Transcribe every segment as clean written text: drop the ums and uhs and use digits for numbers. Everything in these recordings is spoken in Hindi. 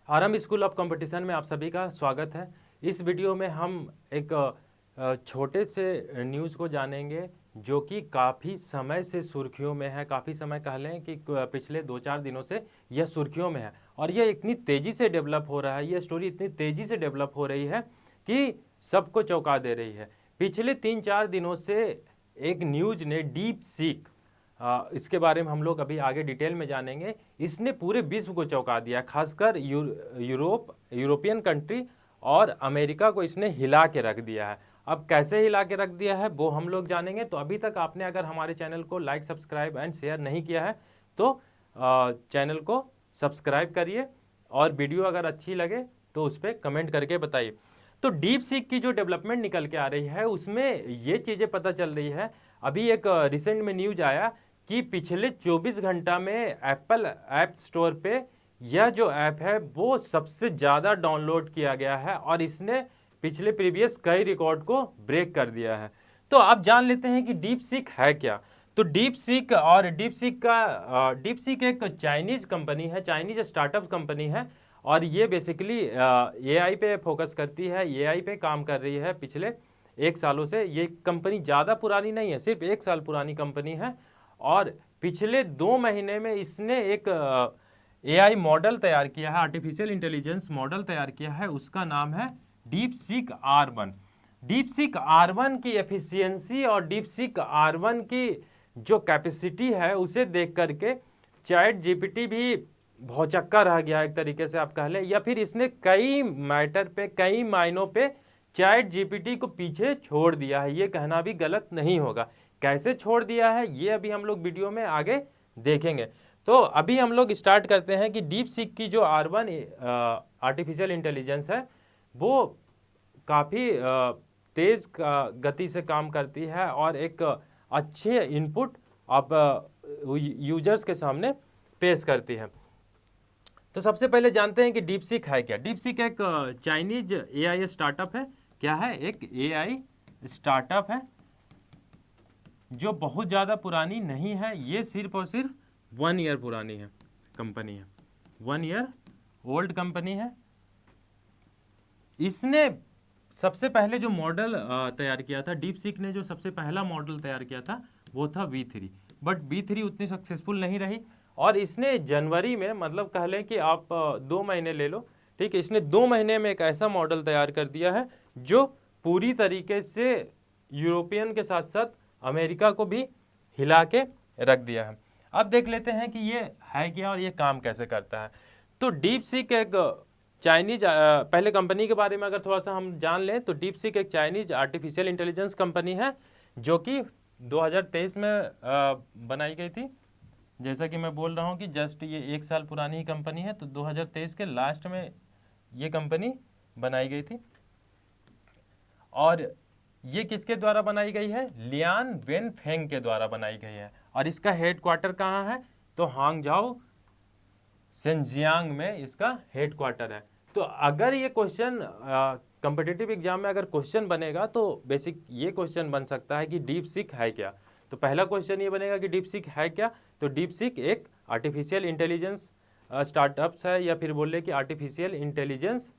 आरएम स्कूल ऑफ कंपटीशन में आप सभी का स्वागत है। इस वीडियो में हम एक छोटे से न्यूज़ को जानेंगे जो कि काफ़ी समय से सुर्खियों में है। काफ़ी समय कह लें कि पिछले 2-4 दिनों से यह सुर्खियों में है और यह इतनी तेज़ी से डेवलप हो रहा है, यह स्टोरी इतनी तेज़ी से डेवलप हो रही है कि सबको चौंका दे रही है। पिछले 3-4 दिनों से एक न्यूज़ ने डीप सीक, इसके बारे में हम लोग अभी आगे डिटेल में जानेंगे। इसने पूरे विश्व को चौंका दिया, खासकर यूरोपियन कंट्री और अमेरिका को इसने हिला के रख दिया है। अब कैसे हिला के रख दिया है वो हम लोग जानेंगे। तो अभी तक आपने अगर हमारे चैनल को लाइक, सब्सक्राइब एंड शेयर नहीं किया है तो चैनल को सब्सक्राइब करिए और वीडियो अगर अच्छी लगे तो उस पर कमेंट करके बताइए। तो डीप सीक की जो डेवलपमेंट निकल के आ रही है उसमें ये चीज़ें पता चल रही है। अभी एक रिसेंट में न्यूज आया कि पिछले 24 घंटा में एप्पल ऐप स्टोर पे यह जो ऐप है वो सबसे ज़्यादा डाउनलोड किया गया है और इसने पिछले प्रीवियस कई रिकॉर्ड को ब्रेक कर दिया है। तो आप जान लेते हैं कि डीप सीक है क्या। तो डीप सीक एक चाइनीज कंपनी है, चाइनीज स्टार्टअप कंपनी है और ये बेसिकली एआई पे फोकस करती है, एआई पे काम कर रही है पिछले 1 सालों से। ये कंपनी ज़्यादा पुरानी नहीं है, सिर्फ 1 साल पुरानी कंपनी है और पिछले 2 महीने में इसने एक एआई मॉडल तैयार किया है, आर्टिफिशियल इंटेलिजेंस मॉडल तैयार किया है। उसका नाम है deep seek R1। Deep seek R1 की एफिशिएंसी और डीप सीक R1 की जो कैपेसिटी है उसे देख करके चैट जीपीटी भी भौचक्का रह गया एक तरीके से आप कह लें, या फिर इसने कई मैटर पे, कई मायनों पे चैट जीपीटी को पीछे छोड़ दिया है। ये कहना भी गलत नहीं होगा। कैसे छोड़ दिया है ये अभी हम लोग वीडियो में आगे देखेंगे। तो अभी हम लोग स्टार्ट करते हैं कि डीप सीक की जो R1 आर्टिफिशियल इंटेलिजेंस है वो काफ़ी तेज़ गति से काम करती है और एक अच्छे इनपुट आप यूजर्स के सामने पेश करती है। तो सबसे पहले जानते हैं कि डीप सीक है क्या। डीप सीक एक चाइनीज एआई स्टार्टअप है। क्या है? एक एआई स्टार्टअप है जो बहुत ज़्यादा पुरानी नहीं है। ये सिर्फ और सिर्फ 1 ईयर पुरानी है कंपनी है, 1 ईयर ओल्ड कंपनी है। इसने सबसे पहले जो मॉडल तैयार किया था, डीप सीक ने जो सबसे पहला मॉडल तैयार किया था वो था V3, बट V3 उतनी सक्सेसफुल नहीं रही और इसने जनवरी में, मतलब कह लें कि आप 2 महीने ले लो, ठीक है, इसने 2 महीने में एक ऐसा मॉडल तैयार कर दिया है जो पूरी तरीके से यूरोपियन के साथ साथ अमेरिका को भी हिला के रख दिया है। अब देख लेते हैं कि ये है क्या और ये काम कैसे करता है। तो डीप सीक एक चाइनीज, पहले कंपनी के बारे में अगर थोड़ा सा हम जान लें तो डीप सीक एक चाइनीज आर्टिफिशियल इंटेलिजेंस कंपनी है जो कि 2023 में बनाई गई थी। जैसा कि मैं बोल रहा हूँ कि जस्ट ये 1 साल पुरानी ही कंपनी है, तो 2023 के लास्ट में ये कंपनी बनाई गई थी। और ये किसके द्वारा बनाई गई है? लियान वेनफेंग के द्वारा बनाई गई है और इसका हेडक्वार्टर कहाँ है? तो हांगझाओ शेंजियांग में इसका हेडक्वार्टर है। तो अगर ये क्वेश्चन कॉम्पिटिटिव एग्जाम में अगर क्वेश्चन बनेगा तो बेसिक ये क्वेश्चन बन सकता है कि डीप सीक है क्या। तो पहला क्वेश्चन ये बनेगा कि डीप सीक है क्या। तो डीप सीक एक आर्टिफिशियल इंटेलिजेंस स्टार्टअप्स है, या फिर बोल ले कि आर्टिफिशियल इंटेलिजेंस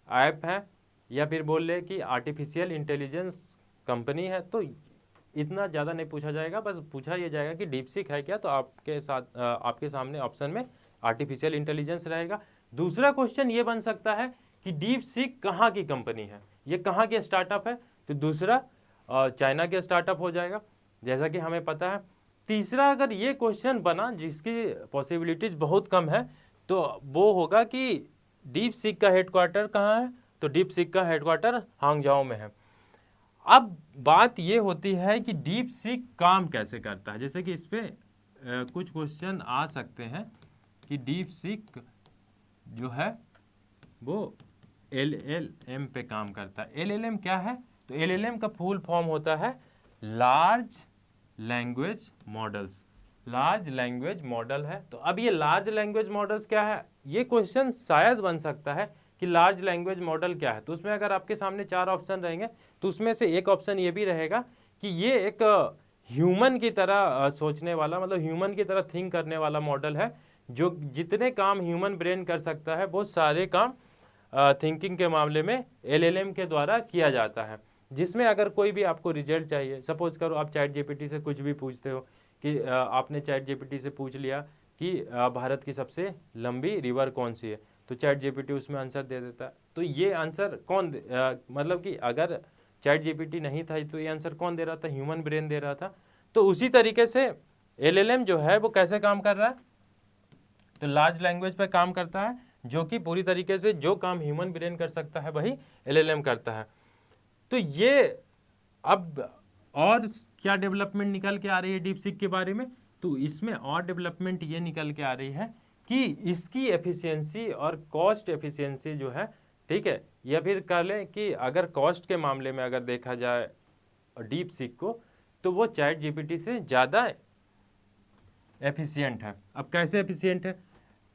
ऐप है, या फिर बोल ले कि आर्टिफिशियल इंटेलिजेंस कंपनी है। तो इतना ज़्यादा नहीं पूछा जाएगा, बस पूछा ये जाएगा कि डीप सीक है क्या। तो आपके साथ आपके सामने ऑप्शन में आर्टिफिशियल इंटेलिजेंस रहेगा। दूसरा क्वेश्चन ये बन सकता है कि डीप सीक कहाँ की कंपनी है, ये कहाँ की स्टार्टअप है। तो दूसरा चाइना के स्टार्टअप हो जाएगा, जैसा कि हमें पता है। तीसरा अगर ये क्वेश्चन बना जिसकी पॉसिबिलिटीज बहुत कम है तो वो होगा कि डीप सीक का हेडक्वार्टर कहाँ है। तो डीप सीक का हेडक्वार्टर हांगझाओ में है। अब बात ये होती है कि डीप सीक काम कैसे करता है। जैसे कि इस पर कुछ क्वेश्चन आ सकते हैं कि डीप सीक जो है वो LLM पे काम करता है। LLM क्या है? तो LLM का फुल फॉर्म होता है large language models. Large language model है। तो अब ये लार्ज लैंग्वेज मॉडल्स क्या है, ये क्वेश्चन शायद बन सकता है कि लार्ज लैंग्वेज मॉडल क्या है। तो उसमें अगर आपके सामने 4 ऑप्शन रहेंगे तो उसमें से एक ऑप्शन ये भी रहेगा कि ये एक ह्यूमन की तरह सोचने वाला, मतलब ह्यूमन की तरह थिंक करने वाला मॉडल है जो जितने काम ह्यूमन ब्रेन कर सकता है वो सारे काम थिंकिंग के मामले में LLM के द्वारा किया जाता है। जिसमें अगर कोई भी आपको रिजल्ट चाहिए, सपोज करो आप चैट जीपीटी से कुछ भी पूछते हो कि आपने चैट जीपीटी से पूछ लिया कि भारत की सबसे लंबी रिवर कौन सी है, तो चैट जीपीटी उसमें आंसर दे देता है। तो ये आंसर कौन मतलब कि अगर चैट जीपीटी नहीं था तो ये आंसर कौन दे रहा था? ह्यूमन ब्रेन दे रहा था। तो उसी तरीके से LLM जो है वो कैसे काम कर रहा है? तो लार्ज लैंग्वेज पे काम करता है, जो कि पूरी तरीके से जो काम ह्यूमन ब्रेन कर सकता है वही LLM करता है। तो ये अब और क्या डेवलपमेंट निकल के आ रही है डीप सीक के बारे में? तो इसमें और डेवलपमेंट ये निकल के आ रही है कि इसकी एफिशिएंसी और कॉस्ट एफिशिएंसी जो है, ठीक है, या फिर कह लें कि अगर कॉस्ट के मामले में अगर देखा जाए डीप सीक को, तो वो चैट जीपीटी से ज़्यादा एफिशिएंट है। अब कैसे एफिशिएंट है?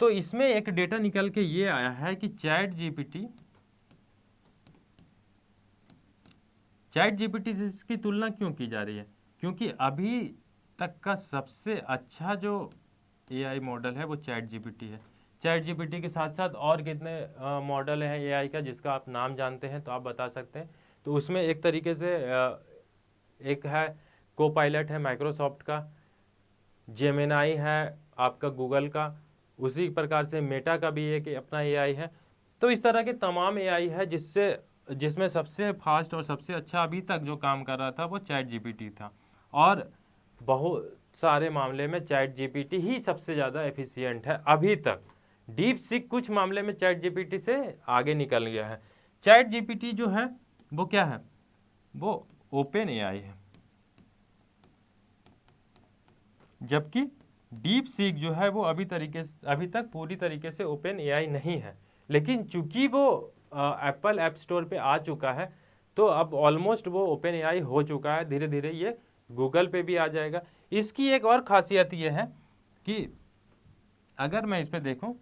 तो इसमें एक डेटा निकल के ये आया है कि चैट जीपीटी से इसकी तुलना क्यों की जा रही है? क्योंकि अभी तक का सबसे अच्छा जो AI मॉडल है वो चैट जीपीटी है। चैट जीपीटी के साथ साथ और कितने मॉडल हैं AI का जिसका आप नाम जानते हैं तो आप बता सकते हैं? तो उसमें एक तरीके से एक है कोपायलट है माइक्रोसॉफ्ट का, जेमिनाई है आपका गूगल का, उसी प्रकार से मेटा का भी एक अपना AI है। तो इस तरह के तमाम AI है जिसमें सबसे फास्ट और सबसे अच्छा अभी तक जो काम कर रहा था वो चैट जीपीटी था। और बहुत सारे मामले में चैट जीपीटी ही सबसे ज़्यादा एफिशिएंट है अभी तक। डीप सीक कुछ मामले में चैट जीपीटी से आगे निकल गया है। चैट जीपीटी जो है वो क्या है? वो ओपन AI है, जबकि डीप सीक जो है वो अभी तक पूरी तरीके से ओपन AI नहीं है। लेकिन चूंकि वो एप्पल ऐप स्टोर पे आ चुका है तो अब ऑलमोस्ट वो ओपन AI हो चुका है, धीरे धीरे ये गूगल पे भी आ जाएगा। इसकी एक और खासियत ये है कि अगर मैं इस पे देखूं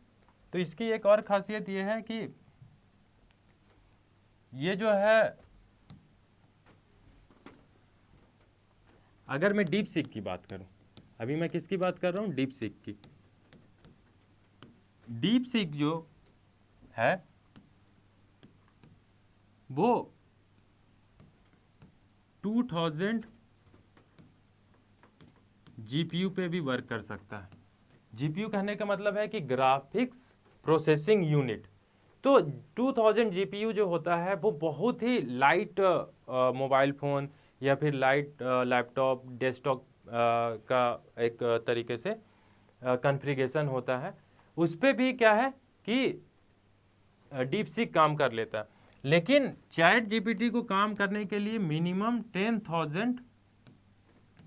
तो इसकी एक और खासियत ये है कि ये जो है, अगर मैं डीप सीक की बात करूं, अभी मैं किसकी बात कर रहा हूं? डीप सीक की। डीप सीक जो है वो 2000 GPU पे भी वर्क कर सकता है। GPU कहने का मतलब है कि ग्राफिक्स प्रोसेसिंग यूनिट। तो 2000 GPU जो होता है वो बहुत ही लाइट मोबाइल फ़ोन या फिर लाइट लैपटॉप डेस्कटॉप का एक तरीके से कॉन्फ़िगरेशन होता है, उस पर भी क्या है कि डीप सीक काम कर लेता है। लेकिन चैट जीपीटी को काम करने के लिए मिनिमम 10,000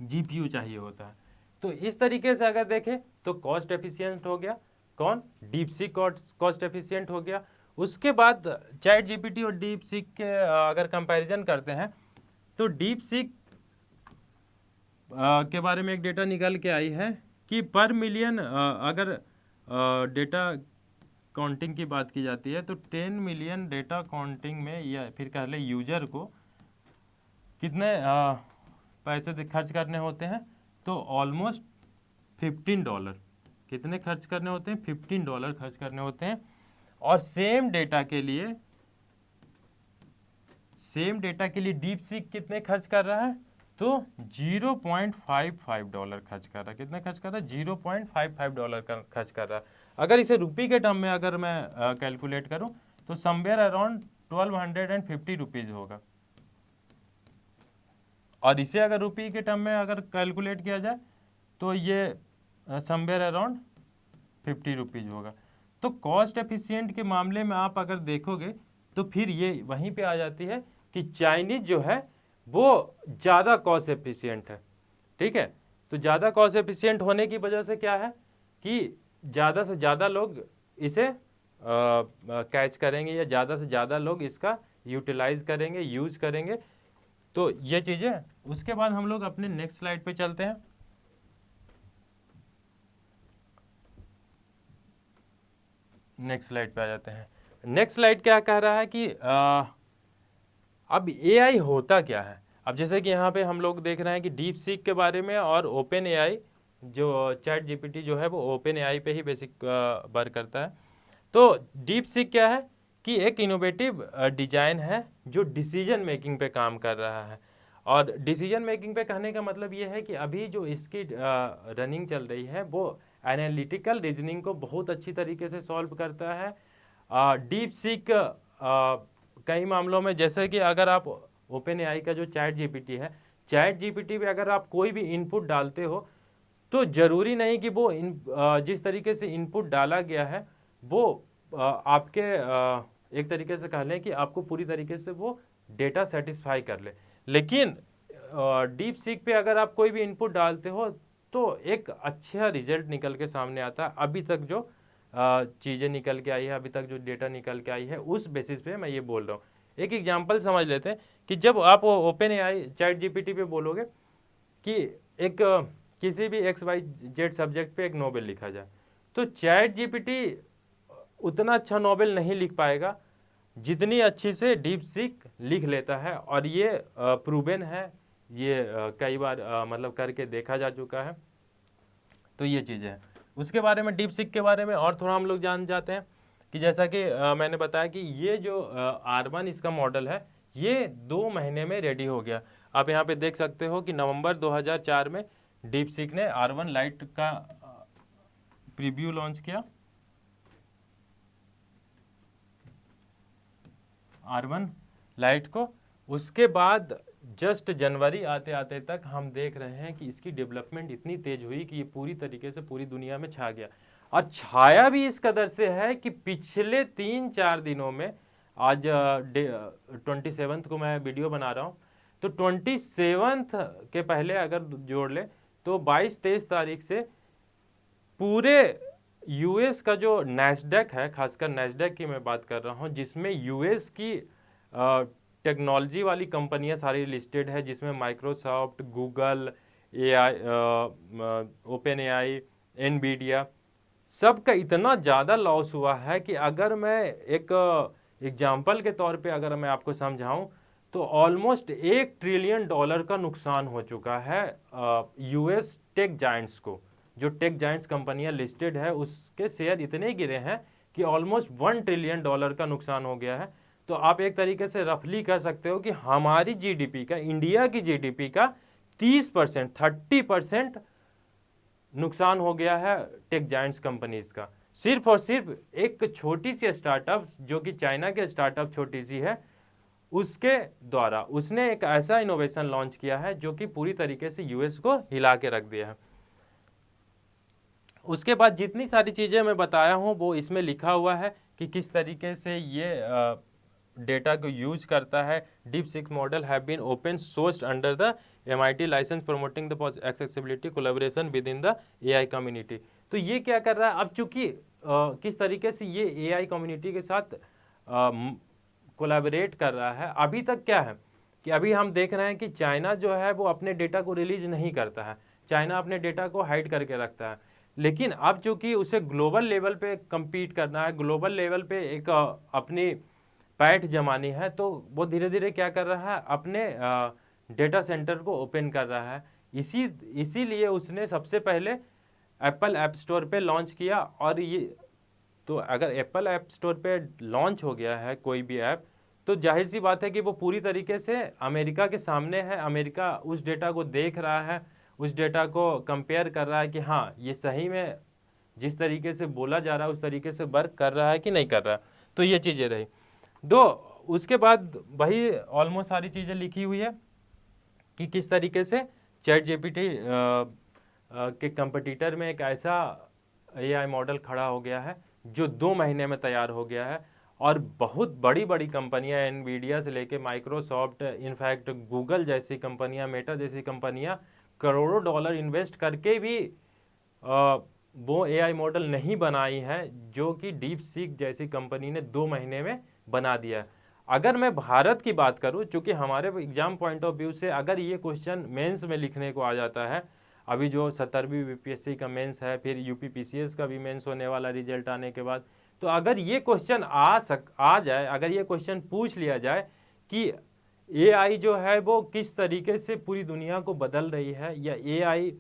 GPU चाहिए होता है। तो इस तरीके से अगर देखें तो कॉस्ट एफिशिएंट हो गया कौन? डीप सीक कॉस्ट एफिशिएंट हो गया। उसके बाद चैट जीपीटी और डीप सीक के अगर कंपैरिजन करते हैं तो डीप सीक के बारे में एक डेटा निकल के आई है कि पर मिलियन अगर डेटा काउंटिंग की बात की जाती है तो 10 मिलियन डेटा काउंटिंग में या फिर कह ले यूजर को कितने पैसे खर्च करने होते हैं? तो ऑलमोस्ट $15। कितने खर्च करने होते हैं? $15 खर्च करने होते हैं। और सेम डेटा के लिए डीप सीक कितने खर्च कर रहा है? तो $0.55 खर्च कर रहा है। कितने खर्च कर रहा है? $0.55 खर्च कर रहा है। अगर इसे रुपये के टर्म में अगर मैं कैलकुलेट करूं तो समवेयर अराउंड 1250 रुपीज़ होगा। और इसे अगर रुपये के टर्म में अगर कैलकुलेट किया जाए तो ये समवेयर अराउंड 50 रुपीज़ होगा। तो कॉस्ट एफिशिएंट के मामले में आप अगर देखोगे तो फिर ये वहीं पे आ जाती है कि चाइनीज़ जो है वो ज़्यादा कॉस्ट एफिशिएंट है। ठीक है, तो ज़्यादा कॉस्ट एफिशिएंट होने की वजह से क्या है कि ज़्यादा से ज़्यादा लोग इसे कैच करेंगे या ज़्यादा से ज़्यादा लोग इसका यूटिलाइज करेंगे, यूज करेंगे। तो ये चीज़ें, उसके बाद हम लोग अपने नेक्स्ट स्लाइड पे चलते हैं। नेक्स्ट स्लाइड पे आ जाते हैं। नेक्स्ट स्लाइड क्या कह रहा है कि अब AI होता क्या है? अब जैसे कि यहाँ पे हम लोग देख रहे हैं कि डीप सीक के बारे में और ओपन AI जो चैट जीपीटी जो है वो ओपन एआई पे ही बेसिक वर्क करता है। तो डीप सीक क्या है कि एक इनोवेटिव डिजाइन है जो डिसीजन मेकिंग पे काम कर रहा है। और डिसीजन मेकिंग पे कहने का मतलब ये है कि अभी जो इसकी रनिंग चल रही है वो एनालिटिकल रीजनिंग को बहुत अच्छी तरीके से सॉल्व करता है। डीप सीक कई मामलों में, जैसे कि अगर आप ओपन एआई का जो चैट जीपीटी है, चैट जीपीटी पे अगर आप कोई भी इनपुट डालते हो तो जरूरी नहीं कि वो जिस तरीके से इनपुट डाला गया है वो आपके एक तरीके से कह लें कि आपको पूरी तरीके से वो डेटा सेटिस्फाई कर ले। लेकिन डीप सीक पे अगर आप कोई भी इनपुट डालते हो तो एक अच्छा रिजल्ट निकल के सामने आता है। अभी तक जो चीज़ें निकल के आई है, अभी तक जो डेटा निकल के आई है, उस बेसिस पे मैं ये बोल रहा हूँ। एक एग्जांपल समझ लेते हैं कि जब आप ओपन एआई चैट जीपीटी पे बोलोगे कि एक किसी भी XYZ सब्जेक्ट पे एक नोवेल लिखा जाए, तो चैट जीपीटी उतना अच्छा नोवेल नहीं लिख पाएगा जितनी अच्छी से डीप सीक लिख लेता है। और ये प्रूवन है, ये कई बार मतलब करके देखा जा चुका है। तो ये चीज़ें हैं। उसके बारे में, डीप सीक के बारे में और थोड़ा हम लोग जान जाते हैं कि जैसा कि मैंने बताया कि ये जो R1 इसका मॉडल है, ये 2 महीने में रेडी हो गया। आप यहाँ पे देख सकते हो कि नवंबर 2004 में डीप सीक ने R1 लाइट का प्रीव्यू लॉन्च किया। R1 लाइट को, उसके बाद जस्ट जनवरी आते आते तक हम देख रहे हैं कि इसकी डेवलपमेंट इतनी तेज हुई कि ये पूरी तरीके से पूरी दुनिया में छा गया। और छाया भी इस कदर से है कि पिछले 3-4 दिनों में, आज 27 को मैं वीडियो बना रहा हूँ, तो 27 के पहले अगर जोड़ ले तो 22-23 तारीख से पूरे यूएस का जो नैस्डैक है, खासकर नैस्डैक की मैं बात कर रहा हूँ, जिसमें यूएस की टेक्नोलॉजी वाली कंपनियां सारी लिस्टेड है, जिसमें Microsoft, Google, AI, open AI, Nvidia, सबका इतना ज़्यादा लॉस हुआ है कि अगर मैं एक एग्जाम्पल के तौर पे अगर मैं आपको समझाऊं तो ऑलमोस्ट $1 ट्रिलियन का नुकसान हो चुका है यूएस टेक जाइंट्स को। जो टेक जाइंट्स कंपनियां लिस्टेड है उसके शेयर इतने गिरे हैं कि ऑलमोस्ट $1 ट्रिलियन का नुकसान हो गया है। तो आप एक तरीके से रफली कह सकते हो कि हमारी जीडीपी का, इंडिया की जीडीपी का 30% नुकसान हो गया है टेक जायंट्स कंपनीज का। सिर्फ और सिर्फ एक छोटी सी स्टार्टअप, जो कि चाइना के स्टार्टअप छोटी सी है, उसके द्वारा उसने एक ऐसा इनोवेशन लॉन्च किया है जो कि पूरी तरीके से यूएस को हिला के रख दिया है। उसके बाद जितनी सारी चीज़ें मैं बताया हूँ वो इसमें लिखा हुआ है कि किस तरीके से ये डेटा को यूज करता है। DeepSeek model have been open sourced under the MIT licence promoting the accessibility collaboration within the AI community. तो ये क्या कर रहा है अब, चूंकि किस तरीके से ये AI कम्युनिटी के साथ कोलैबोरेट कर रहा है। अभी तक क्या है कि अभी हम देख रहे हैं कि चाइना जो है वो अपने डेटा को रिलीज नहीं करता है, चाइना अपने डेटा को हाइड करके रखता है। लेकिन अब चूंकि उसे ग्लोबल लेवल पे compete करना है, ग्लोबल लेवल पे एक अपनी पैठ जमानी है, तो वो धीरे धीरे क्या कर रहा है, अपने डेटा सेंटर को ओपन कर रहा है। इसीलिए उसने सबसे पहले एप्पल ऐप स्टोर पे लॉन्च किया। और ये तो अगर एप्पल ऐप स्टोर पे लॉन्च हो गया है कोई भी ऐप, तो जाहिर सी बात है कि वो पूरी तरीके से अमेरिका के सामने है। अमेरिका उस डेटा को देख रहा है, उस डेटा को कंपेयर कर रहा है कि हाँ ये सही में जिस तरीके से बोला जा रहा है उस तरीके से वर्क कर रहा है कि नहीं कर रहा है। तो ये चीज़ें रही दो। उसके बाद वही ऑलमोस्ट सारी चीज़ें लिखी हुई है कि किस तरीके से चैट जीपीटी के कंपटीटर में एक ऐसा AI मॉडल खड़ा हो गया है जो 2 महीने में तैयार हो गया है। और बहुत बड़ी बड़ी कंपनियां, एनवीडिया से लेके माइक्रोसॉफ्ट, इनफैक्ट गूगल जैसी कंपनियां, मेटा जैसी कंपनियां करोड़ों डॉलर इन्वेस्ट करके भी वो AI मॉडल नहीं बनाई है जो कि डीप सीक जैसी कंपनी ने 2 महीने में बना दिया है। अगर मैं भारत की बात करूं, चूंकि हमारे एग्जाम पॉइंट ऑफ व्यू से अगर ये क्वेश्चन मेंस में लिखने को आ जाता है, अभी जो 17वीं BPSC का मेंस है, फिर UP PCS का भी मेंस होने वाला रिजल्ट आने के बाद, तो अगर ये क्वेश्चन आ जाए, अगर ये क्वेश्चन पूछ लिया जाए कि AI जो है वो किस तरीके से पूरी दुनिया को बदल रही है, या AI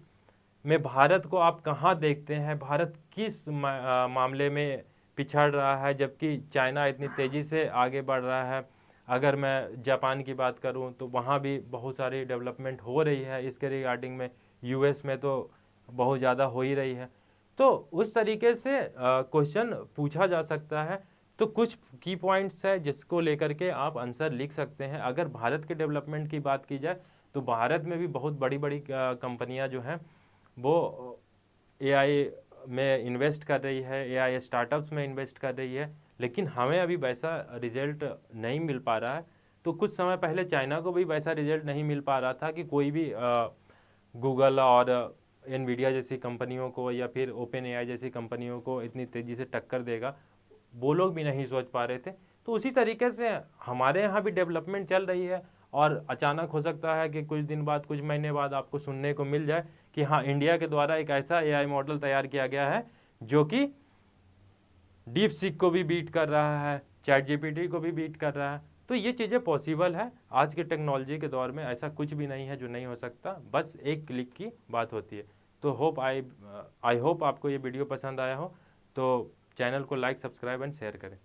में भारत को आप कहाँ देखते हैं? भारत किस मामले में पिछड़ रहा है जबकि चाइना इतनी तेज़ी से आगे बढ़ रहा है? अगर मैं जापान की बात करूं तो वहाँ भी बहुत सारी डेवलपमेंट हो रही है इसके रिगार्डिंग में। यूएस में तो बहुत ज़्यादा हो ही रही है। तो उस तरीके से क्वेश्चन पूछा जा सकता है। तो कुछ की पॉइंट्स है जिसको लेकर के आप आंसर लिख सकते हैं। अगर भारत के डेवलपमेंट की बात की जाए तो भारत में भी बहुत बड़ी बड़ी कंपनियां जो हैं वो एआई में इन्वेस्ट कर रही है, एआई स्टार्टअप्स में इन्वेस्ट कर रही है, लेकिन हमें अभी वैसा रिजल्ट नहीं मिल पा रहा है। तो कुछ समय पहले चाइना को भी वैसा रिजल्ट नहीं मिल पा रहा था कि कोई भी गूगल और एनवीडिया जैसी कंपनियों को या फिर ओपन एआई जैसी कंपनियों को इतनी तेज़ी से टक्कर देगा, वो लोग भी नहीं सोच पा रहे थे। तो उसी तरीके से हमारे यहाँ भी डेवलपमेंट चल रही है और अचानक हो सकता है कि कुछ दिन बाद, कुछ महीने बाद आपको सुनने को मिल जाए कि हाँ, इंडिया के द्वारा एक ऐसा एआई मॉडल तैयार किया गया है जो कि डीप सीक को भी बीट कर रहा है, चैट जीपीटी को भी बीट कर रहा है। तो ये चीज़ें पॉसिबल है। आज के टेक्नोलॉजी के दौर में ऐसा कुछ भी नहीं है जो नहीं हो सकता, बस एक क्लिक की बात होती है। तो आई होप आपको ये वीडियो पसंद आया हो। तो चैनल को लाइक, सब्सक्राइब एंड शेयर करें।